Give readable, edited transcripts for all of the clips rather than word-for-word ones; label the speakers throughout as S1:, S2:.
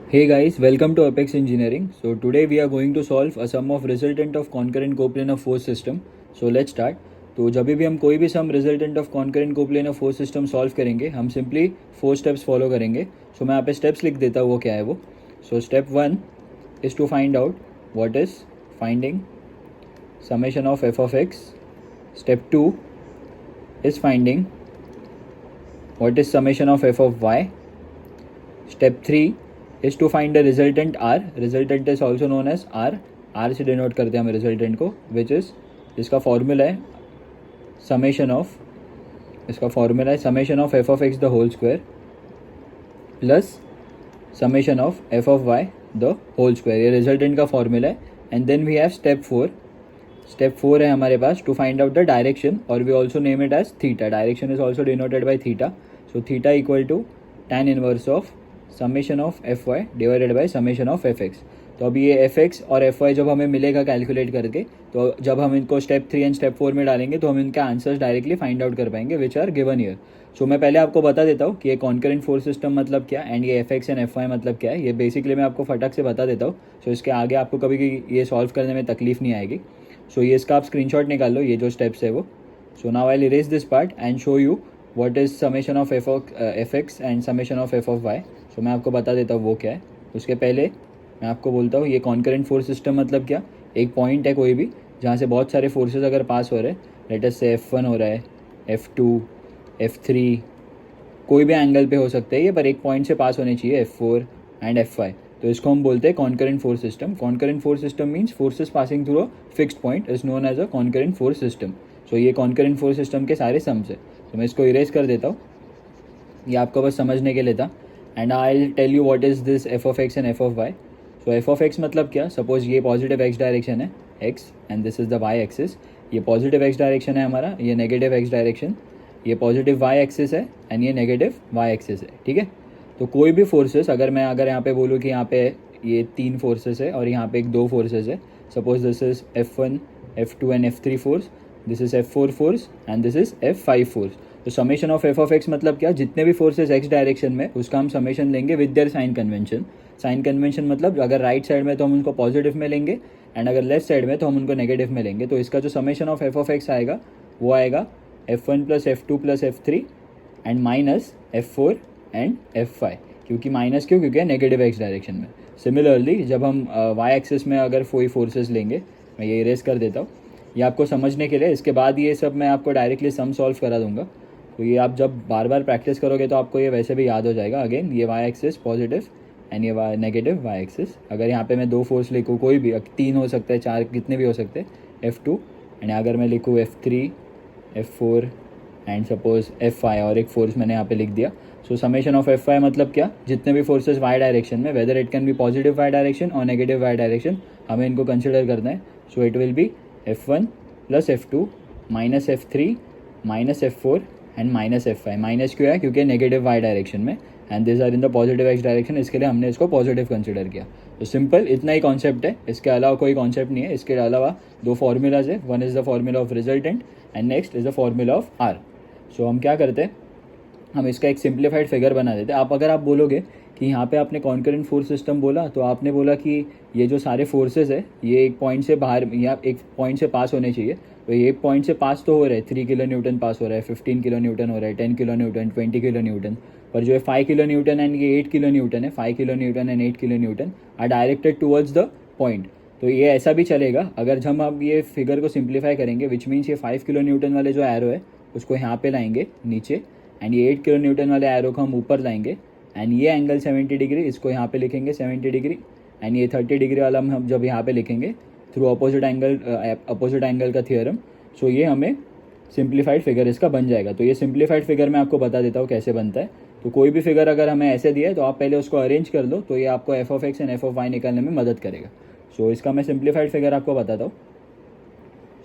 S1: Hey guys, welcome to Apex Engineering. So today we are going to solve a sum of resultant of concurrent coplanar force system. So let's start. तो जब भी हम कोई भी sum resultant of concurrent coplanar force system solve करेंगे हम simply 4 steps follow करेंगे. सो मैं यहाँ पे स्टेप्स लिख देता हूँ वो क्या है वो. So step 1 is to find out what is finding summation of F of X. Step 2 is finding what is summation of F of Y. Step 3 is to find the resultant R. Resultant is also known as R. R से denote करते हैं हम resultant को, which is इसका formula है summation of F of X the whole square plus summation of F of Y the whole square. ये resultant का formula है. And then we have step 4 है हमारे पास to find out the direction, और we also name it as theta. Direction is also denoted by theta. So theta equal to tan inverse of summation of F Y divided by summation of F X. तो अब ये F X और F Y जब हमें मिलेगा calculate करके, तो जब हम इनको स्टेप 3 एंड स्टेप 4 में डालेंगे तो हम इनके आंसर्स डायरेक्टली फाइंड आउट कर पाएंगे विच आर गिवन ईयर. सो मैं पहले आपको बता देता हूँ कि ये कॉन्करेंट फोर्स सिस्टम मतलब क्या एंड ये F X and F Y मतलब क्या है. ये बेसिकली मैं आपको फटक से बता देता हूँ. सो इसके आगे आपको कभी ये सॉल्व करने में तकलीफ नहीं आएगी. सो ये इसका आप स्क्रीनशॉट निकाल लो, ये जो स्टेप्स है वो. So now I will erase this part and show you what is summation of F X and summation of F of Y. तो मैं आपको बता देता हूँ वो क्या है. उसके पहले मैं आपको बोलता हूँ ये कॉन्करेंट फोर्स सिस्टम मतलब क्या. एक पॉइंट है कोई भी जहाँ से बहुत सारे फोर्सेस अगर पास हो रहे हैं, लेट अस से F1 हो रहा है, F2, F3, कोई भी एंगल पे हो सकते हैं ये, पर एक पॉइंट से पास होने चाहिए F4 एंड F5. तो इसको हम बोलते हैं concurrent force system. Concurrent force system means forces passing through a fixed point is known as a concurrent force system. So ये कॉन्करेंट फोर्स सिस्टम के सारे सम्स है. तो मैं इसको इरेज कर देता हूँ, ये आपको बस समझने के लिए था. And I will tell you what is this F of X and F of Y. So F of X मतलब क्या, सपोज ये पॉजिटिव एक्स डायरेक्शन है X and this is the Y axis. ये पॉजिटिव एक्स डायरेक्शन है हमारा, ये negative X direction. ये positive Y axis है एंड ये नेगेटिव वाई एक्सिस है. ठीक है. तो कोई भी फोर्सेस अगर यहाँ पे बोलूँ कि यहाँ पे ये 3 फोर्सेस है और यहाँ पे 2 फोर्सेस है. Suppose this is F1, F2 and F3 force, this is F4 force and this is F5 force. तो summation of F of X मतलब क्या, जितने भी फोर्सेस एक्स डायरेक्शन में उसका हम समेशन लेंगे with their sign convention. Sign convention मतलब अगर राइट साइड में तो हम उनको पॉजिटिव में लेंगे एंड अगर लेफ्ट साइड में तो हम उनको नेगेटिव में लेंगे. तो इसका जो summation of F of x आएगा वो आएगा F1 plus F2 plus F3 and minus F4 and F5. क्योंकि माइनस क्योंकि नेगेटिव एक्स डायरेक्शन में. सिमिलरली जब हम वाई एक्सिस में अगर कोई फोर्सेस लेंगे, मैं ये इरेज कर देता हूँ ये आपको समझने के लिए. इसके बाद ये सब मैं आपको डायरेक्टली सम सॉल्व करा दूंगा. तो ये आप जब बार बार प्रैक्टिस करोगे तो आपको ये वैसे भी याद हो जाएगा. अगेन ये वाई एक्सिस पॉजिटिव एंड ये नेगेटिव वाई एक्सिस. अगर यहाँ पे मैं 2 फोर्स लिखूँ, कोई भी 3 हो सकते हैं, 4 कितने भी हो सकते हैं, F2 एंड अगर मैं लिखूँ F3, F4 and suppose F5 और एक फोर्स मैंने यहाँ पे लिख दिया. सो समेशन ऑफ F5 मतलब क्या, जितने भी फोर्सेस वाई डायरेक्शन में, whether it can be positive Y direction और नेगेटिव वाई डायरेक्शन, हमें इनको कंसिडर करना है. So it will be F1 plus F2 minus F3 minus F4 and minus F5. Minus क्यों है, क्योंकि नेगेटिव वाई डायरेक्शन में and this are in the positive X direction, इसके लिए हमने इसको पॉजिटिव कंसिडर किया. तो सिंपल इतना ही कॉन्सेप्ट है, इसके अलावा कोई कॉन्सेप्ट नहीं है. इसके अलावा 2 फार्मूलाज है, one is the formula of resultant and next is the formula of R. So हम क्या करते हैं, हम इसका एक सिंप्लीफाइड फिगर बना देते हैं. अगर आप बोलोगे कि यहाँ पे आपने कॉन्करेंट फोर्स सिस्टम बोला, तो आपने बोला कि ये जो सारे फोर्सेस है ये एक पॉइंट से बाहर या एक पॉइंट से पास होने चाहिए. तो ये एक पॉइंट से पास तो हो रहा है, 3 किलो न्यूटन पास हो रहा है, 15 किलो न्यूटन हो रहा है, 10 किलो न्यूटन, 20 किलो न्यूटन. पर जो है 5 किलो न्यूटन एंड ये 8 किलो न्यूटन है, 5 kilonewton and 8 kilonewton are directed towards the point. तो ये ऐसा भी चलेगा अगर हम अब ये फिगर को सिंप्लीफाई करेंगे, विच मीन्स ये 5 किलो न्यूटन वाले जो एरो है उसको यहाँ पे लाएंगे नीचे एंड ये 8 किलो न्यूटन वाले एरो को हम ऊपर लाएंगे एंड ये एंगल 70 डिग्री, इसको यहाँ पे लिखेंगे 70 डिग्री एंड ये 30 डिग्री वाला हम जब यहाँ पे लिखेंगे थ्रू अपोजिट एंगल का थियरम. सो ये हमें सिंप्लीफाइड फिगर इसका बन जाएगा. तो ये सिंप्लीफाइड फिगर मैं आपको बता देता हूँ कैसे बनता है. तो कोई भी फिगर अगर हमें ऐसे दिया है तो आप पहले उसको अरेंज कर लो, तो ये आपको F of X and F of Y निकालने में मदद करेगा. सो इसका मैं सिंप्लीफाइड फिगर आपको बताता हूँ.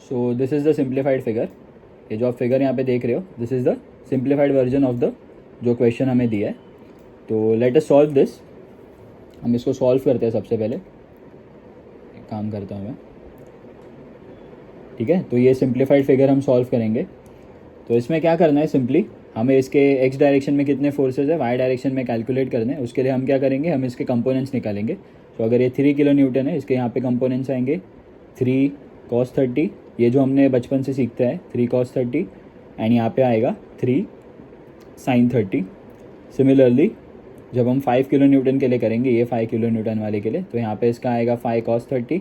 S1: So this is the simplified figure. ये जो आप फिगर यहाँ पे देख रहे हो, this is the simplified version of the जो क्वेश्चन हमें दिया है. तो लेट अस सॉल्व दिस. हम इसको सॉल्व करते हैं. सबसे पहले एक काम करता हूँ मैं, ठीक है. तो ये सिंप्लीफाइड फिगर हम सॉल्व करेंगे. तो इसमें क्या करना है, सिंपली हमें इसके एक्स डायरेक्शन में कितने फोर्सेज है वाई डायरेक्शन में कैलकुलेट करने हैं। उसके लिए हम क्या करेंगे, हम इसके कंपोनेंट्स निकालेंगे। तो अगर ये 3 किलो न्यूटन है, इसके यहाँ पे कंपोनेंट्स आएंगे 3 cos 30, ये जो हमने बचपन से सीखते हैं 3 cos 30, एंड यहाँ पे आएगा 3 sin 30। सिमिलरली जब हम 5 किलो न्यूटन के लिए करेंगे, ये 5 किलो न्यूटन वाले के लिए, तो यहाँ पे इसका आएगा 5 cos 30,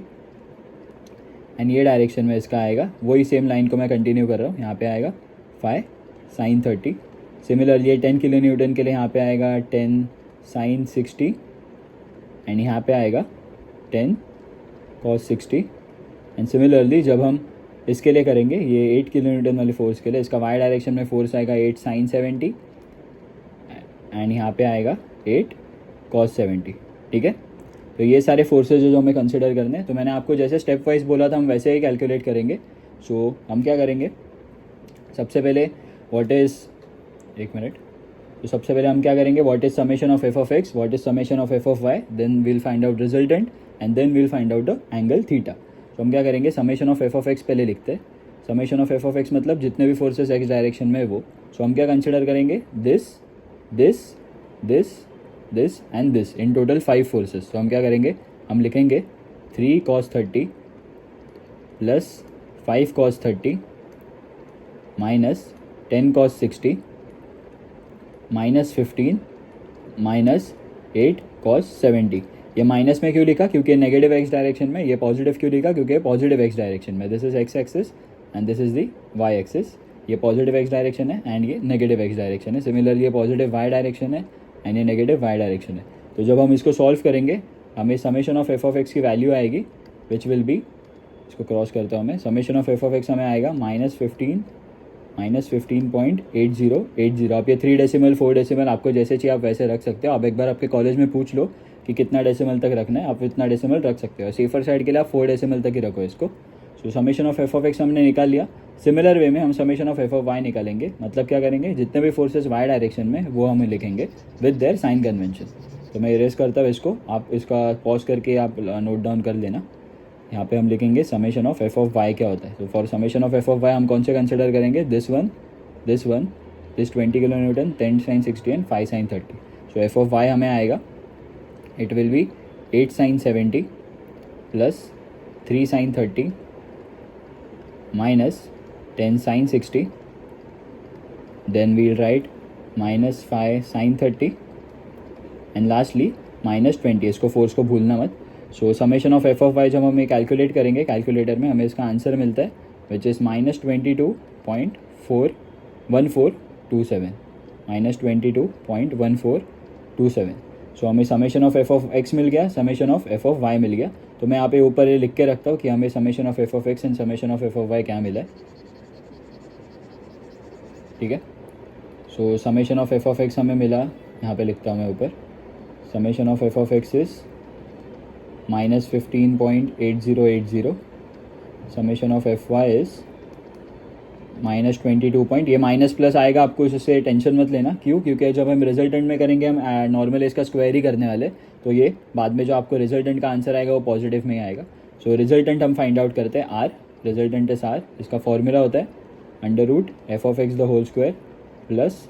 S1: एंड ये डायरेक्शन में इसका आएगा, वही सेम लाइन को मैं कंटिन्यू कर रहा हूँ, यहाँ पे आएगा 5 sin 30। सिमिलरली ये 10 किलो न्यूटन के लिए यहाँ पे आएगा 10 sin 60, एंड यहाँ पे आएगा 10 cos 60। एंड सिमिलरली जब हम इसके लिए करेंगे, ये 8 किलो न्यूटन वाले फोर्स के लिए, इसका वाई डायरेक्शन में फोर्स आएगा 8 sin 70, एंड यहाँ पे आएगा 8 cos 70। ठीक है, तो ये सारे फोर्सेज जो हमें कंसिडर करने हैं। तो मैंने आपको जैसे स्टेप वाइज बोला था, हम वैसे ही कैलकुलेट करेंगे। सो हम क्या करेंगे, सबसे पहले व्हाट इज़, एक मिनट, तो सबसे पहले हम क्या करेंगे, what is summation of F of X, what is summation of F of Y, then will find out resultant, and then will find out the angle theta. तो हम क्या करेंगे, summation of F of X पहले लिखते हैं। Summation of F of X मतलब जितने भी फोर्सेस एक्स डायरेक्शन में है वो। सो हम क्या कंसिडर करेंगे, this this this this and this, in total 5 forces. तो हम क्या करेंगे, हम लिखेंगे 3 cos 30 plus 5 cos 30 minus 10 cos 60 minus 15 minus 8 cos 70। ये माइनस में क्यों लिखा, क्योंकि नेगेटिव एक्स डायरेक्शन में। ये पॉजिटिव क्यों लिखा, क्योंकि पॉजिटिव एक्स डायरेक्शन में। This is X axis and this is the Y axis. ये पॉजिटिव एक्स डायरेक्शन है एंड ये नेगेटिव एक्स डायरेक्शन है। सिमिलरली ये पॉजिटिव वाई डायरेक्शन है एंड ये नेगेटिव वाई डायरेक्शन है। तो जब हम इसको सॉल्व करेंगे, हमें summation of F of X की वैल्यू आएगी विच विल बी, इसको क्रॉस करता हूँ मैं, summation of F of X हमें आएगा -15.8080। आप ये 3 डेसिमल 4 डेसिमल आपको जैसे चाहिए आप वैसे रख सकते हो। आप एक बार आपके कॉलेज में पूछ लो कि कितना डेसिमल तक रखना है, आप इतना डेसिमल रख सकते हो। सेफर साइड के लिए आप 4 डेसिमल तक ही रखो इसको। So summation of F of X हमने निकाल लिया। सिमिलर वे में हम summation of F of Y निकालेंगे। मतलब क्या करेंगे, जितने भी फोर्सेस वाई डायरेक्शन में वो हमें लिखेंगे विद देयर साइन कन्वेंशन। तो मैं इरेज करता हूँ इसको, आप इसका पॉज करके आप नोट डाउन कर लेना। यहाँ पे हम लिखेंगे summation of F of Y क्या होता है। तो for summation of F of Y हम कौन से कंसिडर करेंगे, this 20 kilo newton, 10 sin 60 and 5 sin 30। So F of Y हमें आएगा, it will be 8 sin 70 plus 3 sin 30 minus 10 sin 60, then we'll write -5 sin 30 and lastly -20। इसको force को भूलना मत। सो summation of F of Y जब हम calculate करेंगे calculator में, हमें इसका आंसर मिलता है विच इज़ -22.1427 -22.1427। सो हमें summation of F of X मिल गया, summation of F of Y मिल गया। तो मैं यहाँ पे ऊपर ये लिख के रखता हूँ कि हमें summation of F of X and summation of F of Y क्या मिला है। ठीक है, so summation of F of X हमें मिला, यहाँ पे लिखता हूँ मैं ऊपर, summation of F of X is -15.8080, summation of F Y is -22 ये माइनस प्लस आएगा, आपको इससे टेंशन मत लेना। क्यों, क्योंकि जब हम रिजल्टेंट में करेंगे हम नॉर्मल इसका स्क्वायर ही करने वाले, तो ये बाद में जो आपको रिजल्टेंट का आंसर आएगा वो पॉजिटिव में ही आएगा। सो रिजल्टेंट हम फाइंड आउट करते हैं आर, रिजल्टेंट इज आर। इसका फॉर्मूला होता है √f of X the whole square plus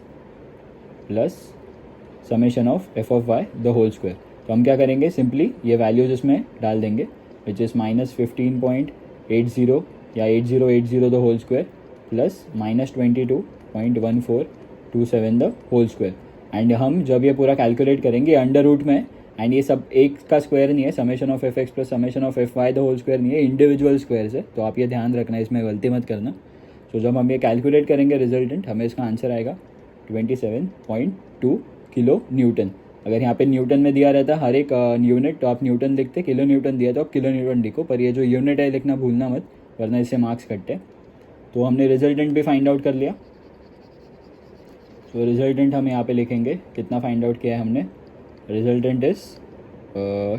S1: summation of F of Y the whole square. तो हम क्या करेंगे, सिंपली ये वैल्यूज इसमें डाल देंगे विच इज़ -15.80 या 8080 the whole square plus -22.1427 the whole square. And हम जब ये पूरा कैलकुलेट करेंगे अंडर रूट में, एंड ये सब एक का स्क्वायर नहीं है, summation of F X plus summation of F Y the whole square नहीं है, इंडिविजुअल स्क्वायर है। तो आप ये ध्यान रखना, इसमें गलती मत करना। तो जब हम ये कैलकुलेट करेंगे रिजल्टेंट, हमें इसका आंसर आएगा 27.2 किलो न्यूटन। अगर यहाँ पे न्यूटन में दिया रहता हर एक यूनिट तो आप न्यूटन लिखते, किलो न्यूटन दिया तो आप किलो न्यूटन लिखो, पर ये जो यूनिट है लिखना भूलना मत, वरना इससे मार्क्स कटते हैं। तो हमने रिजल्टेंट भी फाइंड आउट कर लिया। तो रिजल्टेंट हम यहाँ पे लिखेंगे, कितना फाइंड आउट किया है हमने, रिजल्टेंट इज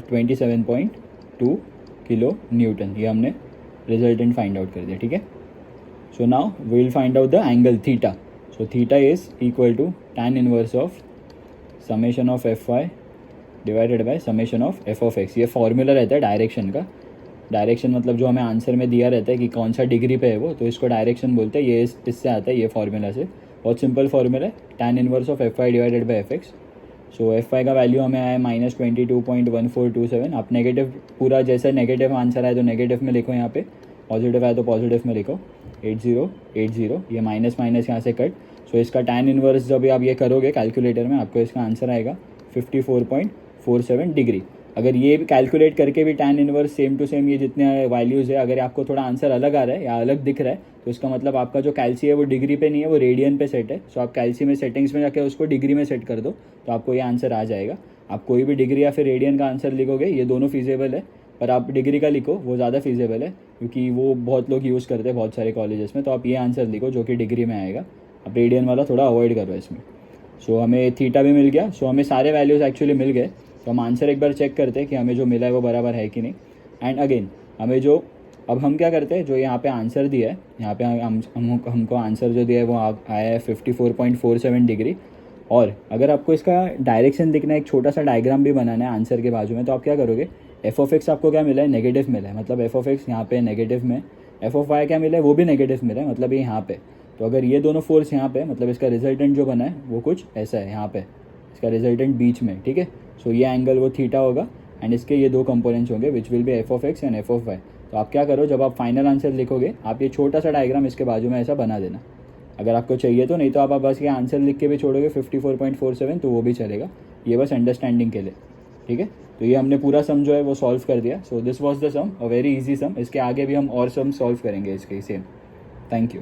S1: 27.2 किलो न्यूटन, ये हमने रिजल्टेंट फाइंड आउट कर दिया। ठीक है, so now we will find out the angle theta. So theta is equal to tan inverse of summation of F Y divided by summation of F of X. ये formula रहता है direction का। Direction मतलब जो हमें answer में दिया रहता है कि कौन सा डिग्री पे है वो, तो इसको डायरेक्शन बोलते हैं। ये इससे आता है, ये फॉर्मूला से। बहुत सिंपल फॉर्मूला है, tan inverse of F Y divided by F X. So F Y का वैल्यू हमें आया -22.1427. आप नेगेटिव पूरा जैसे नेगेटिव आंसर आए तो नेगेटिव में लिखो, यहाँ पे पॉजिटिव आए तो पॉजिटिव में लिखो. 8080 ये माइनस माइनस यहाँ से कट. सो इसका tan इनवर्स जब आप ये करोगे कैलकुलेटर में, आपको इसका आंसर आएगा 54.47 डिग्री. अगर ये भी कैलकुलेट करके भी tan inverse same to same ये जितने वैल्यूज़ है, अगर आपको थोड़ा आंसर अलग आ रहा है या अलग दिख रहा है, तो इसका मतलब आपका जो कैल्सी है वो डिग्री पे नहीं है, वो रेडियन पे सेट है. सो आप कैल्सी में सेटिंग्स में जाके उसको डिग्री में सेट कर दो, तो आपको ये आंसर आ जाएगा. आप कोई भी डिग्री या फिर रेडियन का आंसर लिखोगे, ये दोनों फीजेबल है, पर आप डिग्री का लिखो, वो ज़्यादा फीजेबल है, क्योंकि वो बहुत लोग यूज़ करते हैं बहुत सारे कॉलेजेस में. तो आप ये आंसर लिखो जो कि डिग्री में आएगा. आप रेडियन वाला थोड़ा अवॉइड करो इसमें. सो हमें थीटा भी मिल गया. सो हमें सारे वैल्यूज़ एक्चुअली मिल गए. तो हम आंसर एक बार चेक करते हैं कि हमें जो मिला है वो बराबर है कि नहीं. एंड अगेन हमें जो अब हम क्या करते हैं, जो यहाँ पे आंसर दिया है, यहाँ पे हमको आंसर जो दिया है वो आया है 54.47 डिग्री. और अगर आपको इसका डायरेक्शन दिखना है, एक छोटा सा डायग्राम भी बनाना है आंसर के बाजू में, तो आप क्या करोगे, एफ ऑफ एक्स आपको क्या मिला है, नेगेटिव मिला है, मतलब एफ ऑफ एक्स यहाँ पे नेगेटिव में. एफ ऑफ वाई क्या मिला है, वो भी नेगेटिव मिला है, मतलब ये यहाँ पे. तो अगर ये दोनों फोर्स यहाँ पे, मतलब इसका रिजल्टेंट जो बना है वो कुछ ऐसा है यहाँ पे, इसका रिजल्टेंट बीच में, ठीक है. सो ये एंगल वो थीटा होगा, एंड इसके ये दो कंपोनेंट्स होंगे which will be F of X and F of Y. तो आप क्या करो, जब आप फाइनल आंसर लिखोगे, आप ये छोटा सा डायग्राम इसके बाजू में ऐसा बना देना, अगर आपको चाहिए तो. नहीं तो आप बस ये आंसर लिख के भी छोड़ोगे 54.47, तो वो भी चलेगा. ये बस अंडरस्टैंडिंग के लिए, ठीक है. तो ये हमने पूरा सम जो है वो सॉल्व कर दिया. So this was the sum, a very easy sum. इसके आगे भी हम और सम सॉल्व करेंगे इसके सेम. Thank you.